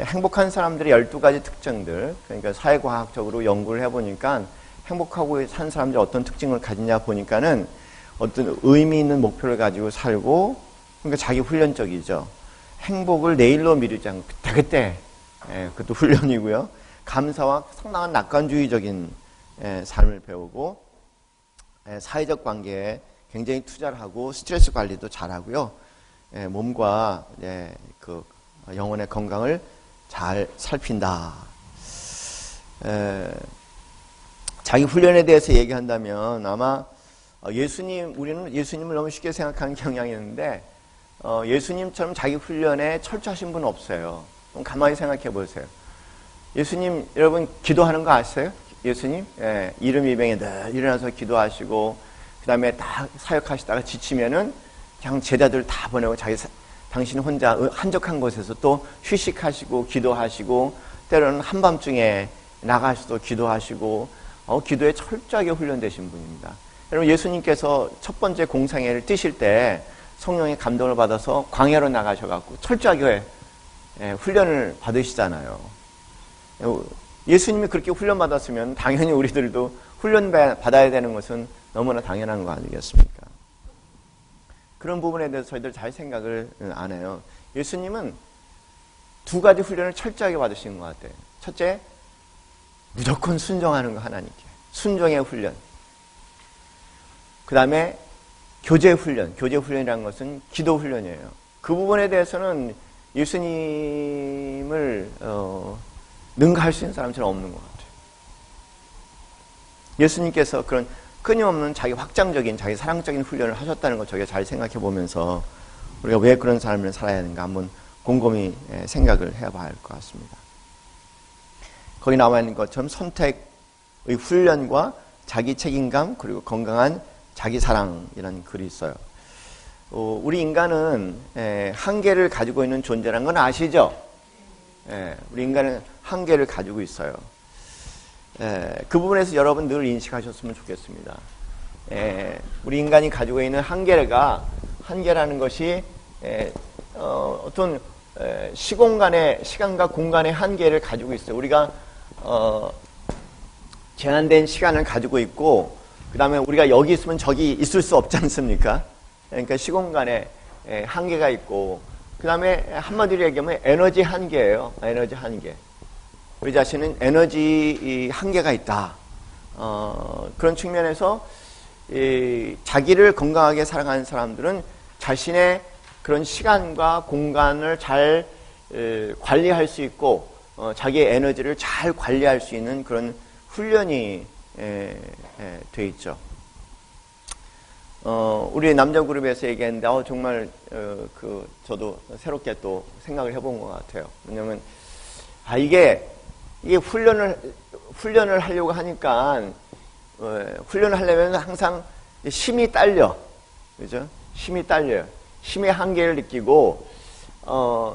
행복한 사람들의 12가지 특징들, 그러니까 사회과학적으로 연구를 해보니까 행복하고 산 사람들이 어떤 특징을 가지냐 보니까는 어떤 의미 있는 목표를 가지고 살고, 그러니까 자기 훈련적이죠. 행복을 내일로 미루지 않고 그때 그것도 훈련이고요. 감사와 상당한 낙관주의적인 삶을 배우고, 사회적 관계에 굉장히 투자를 하고 스트레스 관리도 잘하고요. 몸과 그 영혼의 건강을 잘 살핀다. 자기 훈련에 대해서 얘기한다면 아마 우리는 예수님을 너무 쉽게 생각하는 경향이 있는데 예수님처럼 자기 훈련에 철저하신 분은 없어요. 그럼 가만히 생각해 보세요. 예수님 여러분 기도하는 거 아세요? 예수님 이름 이병에 늘 일어나서 기도하시고 그 다음에 다 사역하시다가 지치면은 그냥 제자들 다 보내고 당신 혼자 한적한 곳에서 또 휴식하시고 기도하시고 때로는 한밤중에 나가셔서 기도하시고 기도에 철저하게 훈련되신 분입니다. 여러분 예수님께서 첫 번째 공생애를 뛰실 때 성령의 감동을 받아서 광야로 나가셔갖고 철저하게 훈련을 받으시잖아요. 예수님이 그렇게 훈련받았으면 당연히 우리들도 훈련받아야 되는 것은 너무나 당연한 거 아니겠습니까? 그런 부분에 대해서 저희들 잘 생각을 안 해요. 예수님은 두 가지 훈련을 철저하게 받으신 것 같아요. 첫째, 무조건 순종하는 거 하나님께. 순종의 훈련. 그 다음에 교제 훈련. 교제 훈련이라는 것은 기도 훈련이에요. 그 부분에 대해서는 예수님을 능가할 수 있는 사람처럼 없는 것 같아요. 예수님께서 그런 끊임없는 자기 확장적인, 자기 사랑적인 훈련을 하셨다는 것 저희가 잘 생각해 보면서 우리가 왜 그런 삶을 살아야 하는가 한번 곰곰이 생각을 해봐야 할 것 같습니다. 거기 나와 있는 것처럼 선택의 훈련과 자기 책임감 그리고 건강한 자기 사랑이라는 글이 있어요. 우리 인간은 한계를 가지고 있는 존재라는 건 아시죠? 우리 인간은 한계를 가지고 있어요. 그 부분에서 여러분 늘 인식하셨으면 좋겠습니다. 우리 인간이 가지고 있는 한계라는 것이 어떤 시간과 공간의 한계를 가지고 있어요. 우리가 제한된 시간을 가지고 있고 그 다음에 우리가 여기 있으면 저기 있을 수 없지 않습니까? 그러니까 시공간에 한계가 있고 그 다음에 한마디로 얘기하면 에너지 한계예요. 에너지 한계. 우리 자신은 에너지 한계가 있다. 그런 측면에서 자기를 건강하게 살아가는 사람들은 자신의 그런 시간과 공간을 잘 관리할 수 있고 자기의 에너지를 잘 관리할 수 있는 그런 훈련이 돼 있죠. 우리 남자 그룹에서 얘기했는데 정말 저도 새롭게 또 생각을 해본 것 같아요. 왜냐면 이게 훈련을 하려고 하니까 훈련을 하려면 항상 힘이 딸려, 그죠? 힘이 딸려요. 힘의 한계를 느끼고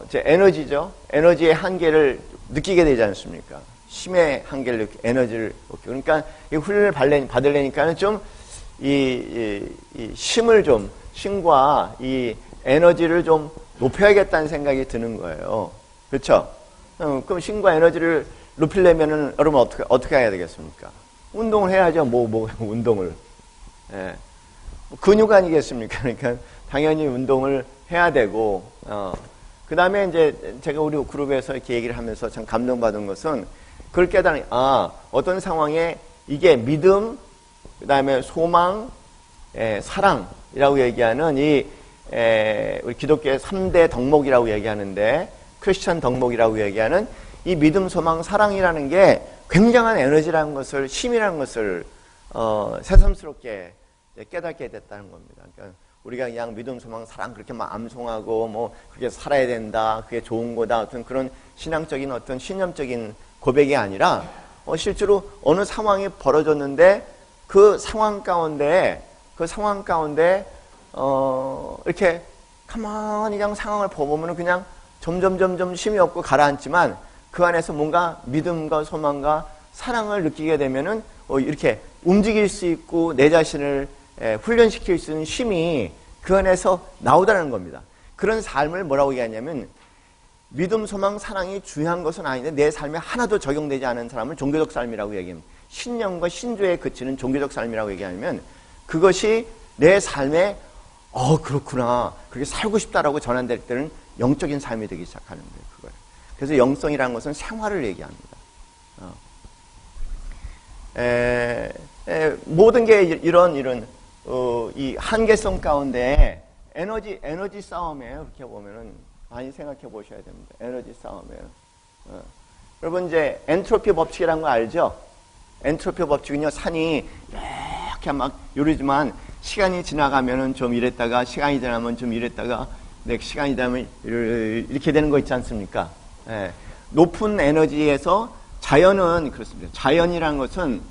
이제 에너지죠. 에너지의 한계를 느끼게 되지 않습니까? 힘의 한계를 에너지를 느끼고 그러니까 이 훈련을 받으려니까는 좀 이 힘과 이 에너지를 좀 높여야겠다는 생각이 드는 거예요. 그렇죠? 그럼 힘과 에너지를 높이려면은 여러분 어떻게 해야 되겠습니까? 운동을 해야죠. 운동을. 근육 아니겠습니까? 그러니까 당연히 운동을 해야 되고 그 다음에 이제 제가 우리 그룹에서 이렇게 얘기를 하면서 참 감동받은 것은 그걸 깨달은 어떤 상황에 이게 믿음 그 다음에 소망, 사랑이라고 얘기하는 우리 기독교의 3대 덕목이라고 얘기하는데 크리스천 덕목이라고 얘기하는 이 믿음, 소망, 사랑이라는 게 굉장한 에너지라는 것을, 힘이라는 것을 새삼스럽게 깨닫게 됐다는 겁니다. 그러니까 우리가 그냥 믿음, 소망, 사랑 그렇게 막 암송하고 그렇게 살아야 된다, 그게 좋은 거다, 어떤 그런 신앙적인 어떤 신념적인 고백이 아니라 실제로 어느 상황이 벌어졌는데 그 상황 가운데 이렇게 가만히 그냥 상황을 보면 그냥 점점 힘이 없고 가라앉지만 그 안에서 뭔가 믿음과 소망과 사랑을 느끼게 되면은 이렇게 움직일 수 있고 내 자신을 훈련시킬 수 있는 힘이 그 안에서 나오다는 겁니다. 그런 삶을 뭐라고 얘기하냐면 믿음, 소망, 사랑이 중요한 것은 아닌데 내 삶에 하나도 적용되지 않은 사람을 종교적 삶이라고 얘기합니다. 신념과 신조에 그치는 종교적 삶이라고 얘기하면 그것이 내 삶에 그렇구나, 그렇게 살고 싶다라고 전환될 때는 영적인 삶이 되기 시작하는 거예요. 그걸. 그래서 영성이라는 것은 생활을 얘기합니다. 모든 게 이 한계성 가운데 에너지 싸움이에요. 이렇게 보면은 많이 생각해 보셔야 됩니다. 에너지 싸움이에요. 여러분 이제 엔트로피 법칙이라는 거 알죠? 엔트로피 법칙은요, 산이 이렇게 막 요리지만 시간이 지나가면은 좀 이랬다가 시간이 지나면 좀 이랬다가 시간이 지나면 이렇게 되는 거 있지 않습니까? 높은 에너지에서 자연은 그렇습니다. 자연이라는 것은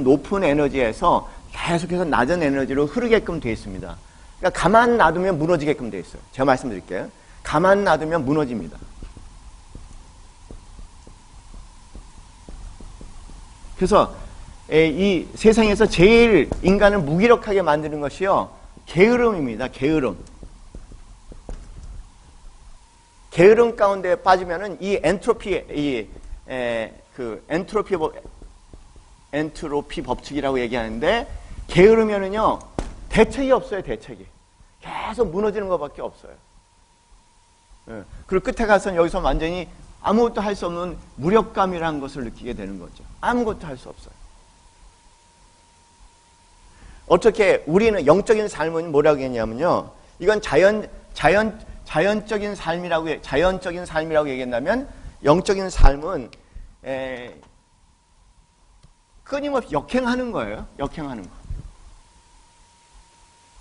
높은 에너지에서 계속해서 낮은 에너지로 흐르게끔 되어 있습니다. 그러니까 가만 놔두면 무너지게끔 되어 있어요. 제가 말씀드릴게요. 가만 놔두면 무너집니다. 그래서 이 세상에서 제일 인간을 무기력하게 만드는 것이요, 게으름입니다. 게으름 가운데 빠지면은 이 엔트로피 법칙이라고 얘기하는데, 게으르면은요 대책이 없어요. 대책이 계속 무너지는 것밖에 없어요. 그리고 끝에 가서는 여기서 완전히 아무것도 할 수 없는 무력감이라는 것을 느끼게 되는 거죠. 아무것도 할 수 없어요. 어떻게 우리는 영적인 삶은 뭐라고 했냐면요, 이건 자연적인 삶이라고 얘기한다면, 영적인 삶은 끊임없이 역행하는 거예요. 역행하는 거.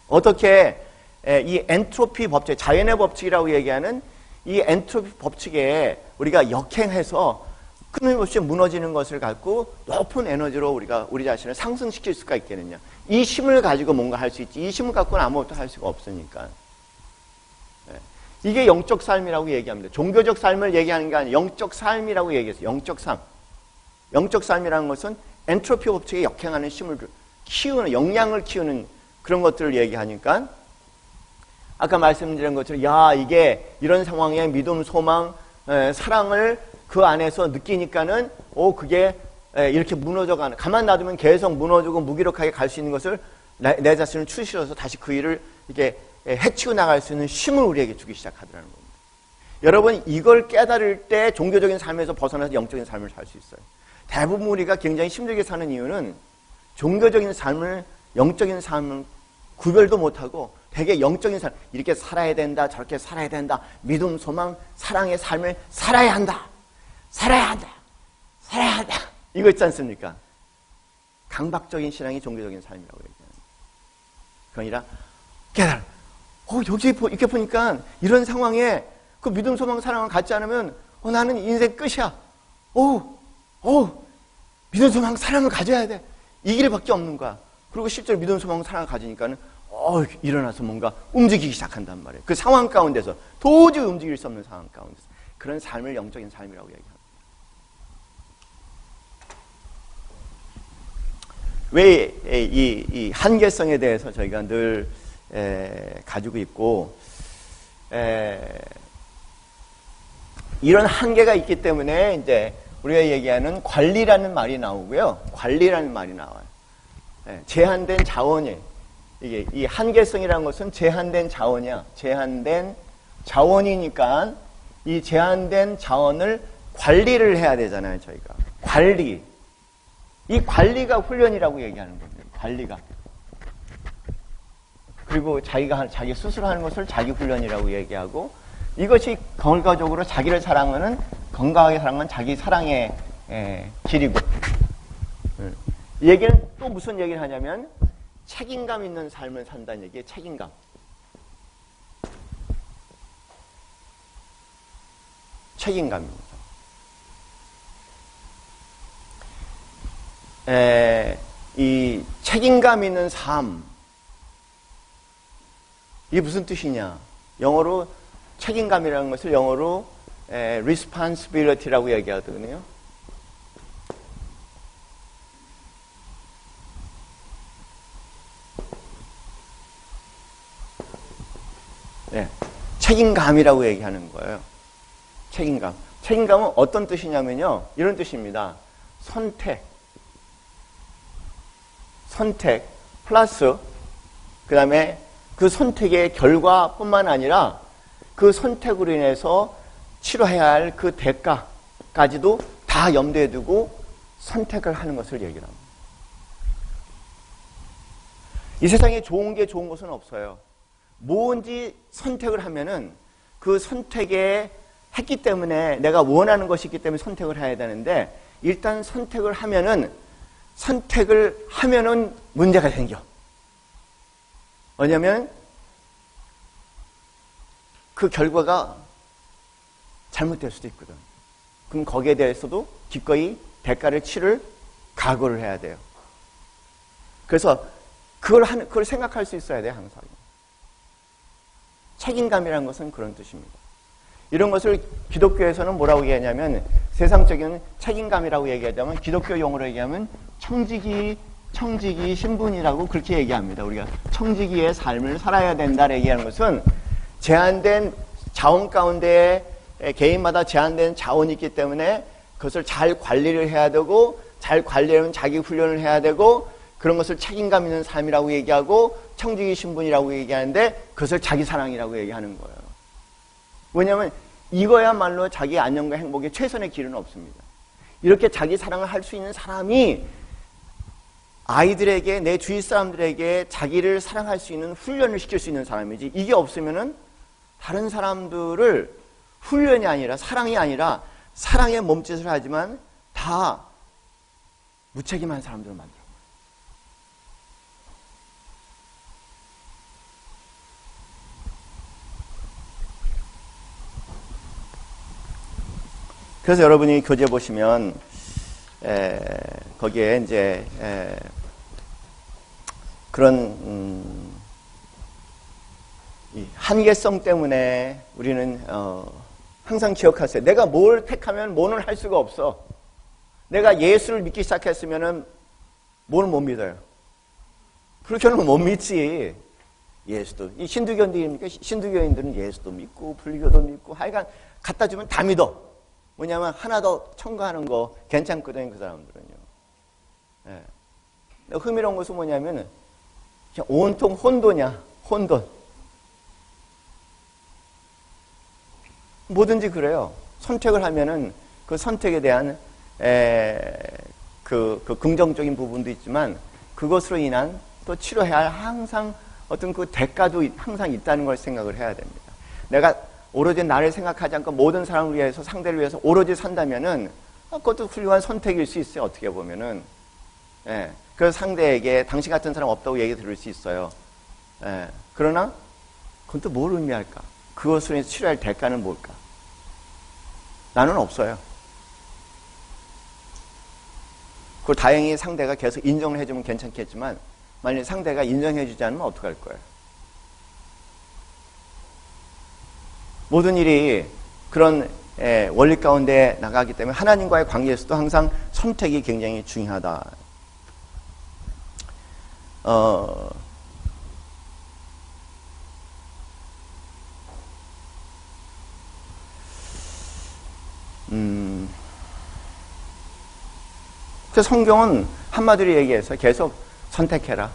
어떻게 이 엔트로피 법칙, 자연의 법칙이라고 얘기하는 이 엔트로피 법칙에 우리가 역행해서 끊임없이 무너지는 것을 갖고 높은 에너지로 우리가 우리 자신을 상승시킬 수가 있겠느냐. 이 힘을 가지고 뭔가 할 수 있지, 이 힘을 갖고는 아무것도 할 수가 없으니까. 이게 영적 삶이라고 얘기합니다. 종교적 삶을 얘기하는 게 아니라 영적 삶이라고 얘기했어요. 영적 삶. 영적 삶이라는 것은 엔트로피 법칙에 역행하는 힘을 키우는, 역량을 키우는 그런 것들을 얘기하니까, 아까 말씀드린 것처럼 이게 이런 상황에 믿음, 소망, 사랑을 그 안에서 느끼니까는 그게 이렇게 무너져가는, 가만 놔두면 계속 무너지고 무기력하게 갈 수 있는 것을 내 자신을 추스려서 다시 그 일을 이렇게 해치고 나갈 수 있는 힘을 우리에게 주기 시작하더라는 겁니다. 여러분, 이걸 깨달을 때 종교적인 삶에서 벗어나서 영적인 삶을 살 수 있어요. 대부분 우리가 굉장히 힘들게 사는 이유는 종교적인 삶을, 영적인 삶을 구별도 못하고 되게 영적인 삶, 이렇게 살아야 된다, 저렇게 살아야 된다, 믿음, 소망, 사랑의 삶을 살아야 한다, 이거 있지 않습니까? 강박적인 신앙이 종교적인 삶이라고 얘기합니다. 그게 아니라 깨달아. 여기 이렇게 보니까 이런 상황에 그 믿음, 소망, 사랑을 갖지 않으면 나는 인생 끝이야. 믿음, 소망, 사랑을 가져야 돼. 이 길밖에 없는 거야. 그리고 실제로 믿음, 소망, 사랑을 가지니까는 일어나서 뭔가 움직이기 시작한단 말이에요. 그 상황 가운데서 도저히 움직일 수 없는 상황 가운데서 그런 삶을 영적인 삶이라고 얘기합니다. 왜 이 한계성에 대해서 저희가 늘 가지고 있고, 이런 한계가 있기 때문에 이제 우리가 얘기하는 관리라는 말이 나오고요. 관리라는 말이 나와요. 제한된 자원이, 이게 이 한계성이라는 것은 제한된 자원이야. 제한된 자원이니까 이 제한된 자원을 관리를 해야 되잖아요, 저희가. 관리. 이 관리가 훈련이라고 얘기하는 겁니다. 관리가. 그리고 자기 스스로 하는 것을 자기 훈련이라고 얘기하고, 이것이 결과적으로 자기를 사랑하는, 건강하게 사랑하는 자기 사랑의 길이고, 이 얘기는 또 무슨 얘기를 하냐면 책임감 있는 삶을 산다는 얘기예요. 책임감. 책임감입니다. 이 책임감 있는 삶, 이게 무슨 뜻이냐? 영어로 책임감이라는 것을 영어로 responsibility라고 얘기하거든요. 책임감이라고 얘기하는 거예요. 책임감. 책임감은 어떤 뜻이냐면요. 이런 뜻입니다. 선택 플러스 그 다음에 그 선택의 결과뿐만 아니라 그 선택으로 인해서 치러야 할 그 대가까지도 다 염두에 두고 선택을 하는 것을 얘기를 합니다. 이 세상에 좋은 게 좋은 것은 없어요. 뭔지 선택을 하면은 그 선택에 했기 때문에 내가 원하는 것이 있기 때문에 선택을 해야 되는데 일단 선택을 하면은 문제가 생겨. 왜냐하면 그 결과가 잘못될 수도 있거든. 그럼 거기에 대해서도 기꺼이 대가를 치를 각오를 해야 돼요. 그래서 그걸 생각할 수 있어야 돼요, 항상. 책임감이라는 것은 그런 뜻입니다. 이런 것을 기독교에서는 뭐라고 얘기하냐면 세상적인 책임감이라고 얘기하자면 기독교 용어로 얘기하면 청지기 신분이라고 그렇게 얘기합니다. 우리가 청지기의 삶을 살아야 된다 얘기하는 것은 제한된 자원 가운데 개인마다 제한된 자원이 있기 때문에 그것을 잘 관리를 해야 되고 잘 관리하면 자기 훈련을 해야 되고 그런 것을 책임감 있는 삶이라고 얘기하고 청지기 신분이라고 얘기하는데 그것을 자기 사랑이라고 얘기하는 거예요. 왜냐하면 이거야말로 자기 안녕과 행복의 최선의 길은 없습니다. 이렇게 자기 사랑을 할 수 있는 사람이 아이들에게 내 주위 사람들에게 자기를 사랑할 수 있는 훈련을 시킬 수 있는 사람이지 이게 없으면은 다른 사람들을 훈련이 아니라 사랑이 아니라 사랑의 몸짓을 하지만 다 무책임한 사람들을 만들어요. 그래서 여러분이 교재 보시면 거기에 이제 그런 이 한계성 때문에 우리는 항상 기억하세요. 내가 뭘 택하면 뭐는 할 수가 없어. 내가 예수를 믿기 시작했으면은 뭘 못 믿어요. 그렇게는 못 믿지. 예수도 이 힌두교인들입니까? 힌두교인들은 예수도 믿고 불교도 믿고 하여간 갖다 주면 다 믿어. 뭐냐면 하나 더 첨가하는 거 괜찮거든요. 그 사람들은요. 예. 흥미로운 것은 뭐냐면 그냥 온통 혼돈이야. 혼돈. 뭐든지 그래요. 선택을 하면은 그 선택에 대한 그 긍정적인 부분도 있지만 그것으로 인한 또 치러야 할 항상 어떤 그 대가도 항상 있다는 걸 생각을 해야 됩니다. 내가 오로지 나를 생각하지 않고 모든 사람을 위해서 상대를 위해서 오로지 산다면은 그것도 훌륭한 선택일 수 있어요. 어떻게 보면은. 예. 그래서 상대에게 당신 같은 사람 없다고 얘기 들을 수 있어요. 예. 그러나 그건 또 뭘 의미할까? 그것으로 인해서 치러야 할 대가는 뭘까? 나는 없어요. 그걸 다행히 상대가 계속 인정을 해주면 괜찮겠지만 만약에 상대가 인정해주지 않으면 어떡할 거예요? 모든 일이 그런 원리 가운데 나가기 때문에 하나님과의 관계에서도 항상 선택이 굉장히 중요하다. 그래서 성경은 한마디로 얘기해서 계속 선택해라.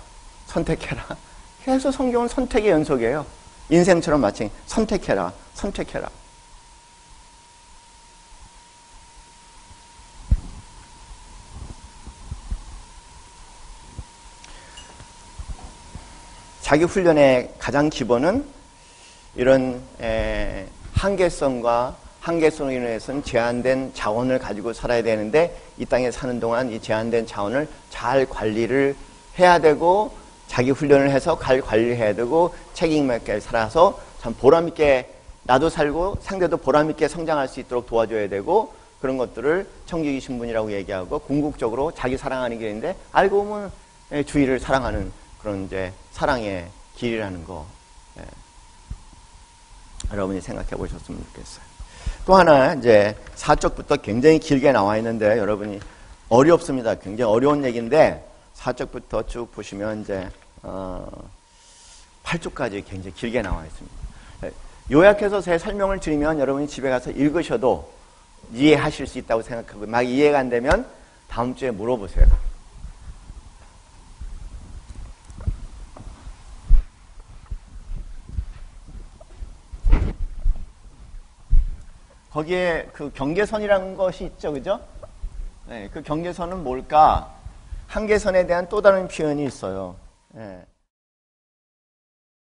계속 성경은 선택의 연속이에요. 인생처럼 마치 선택해라. 자기 훈련의 가장 기본은 이런 한계성으로 인해서는 제한된 자원을 가지고 살아야 되는데 이 땅에 사는 동안 이 제한된 자원을 잘 관리를 해야 되고 자기 훈련을 해서 잘 관리를 해야 되고 책임 있게 살아서 참 보람있게 나도 살고 상대도 보람있게 성장할 수 있도록 도와줘야 되고 그런 것들을 청지기 신분이라고 얘기하고 궁극적으로 자기 사랑하는 길인데 알고 보면 주위를 사랑하는 그런 이제 사랑의 길이라는 거 여러분이 생각해 보셨으면 좋겠어요. 또 하나 이제 4쪽부터 굉장히 길게 나와 있는데 여러분이 어렵습니다. 굉장히 어려운 얘기인데 4쪽부터 쭉 보시면 이제 8쪽까지 굉장히 길게 나와 있습니다. 요약해서 제 설명을 드리면 여러분이 집에 가서 읽으셔도 이해하실 수 있다고 생각하고 막 이해가 안 되면 다음 주에 물어보세요. 거기에 그 경계선이라는 것이 있죠, 그죠? 네, 그 경계선은 뭘까? 한계선에 대한 또 다른 표현이 있어요. 네.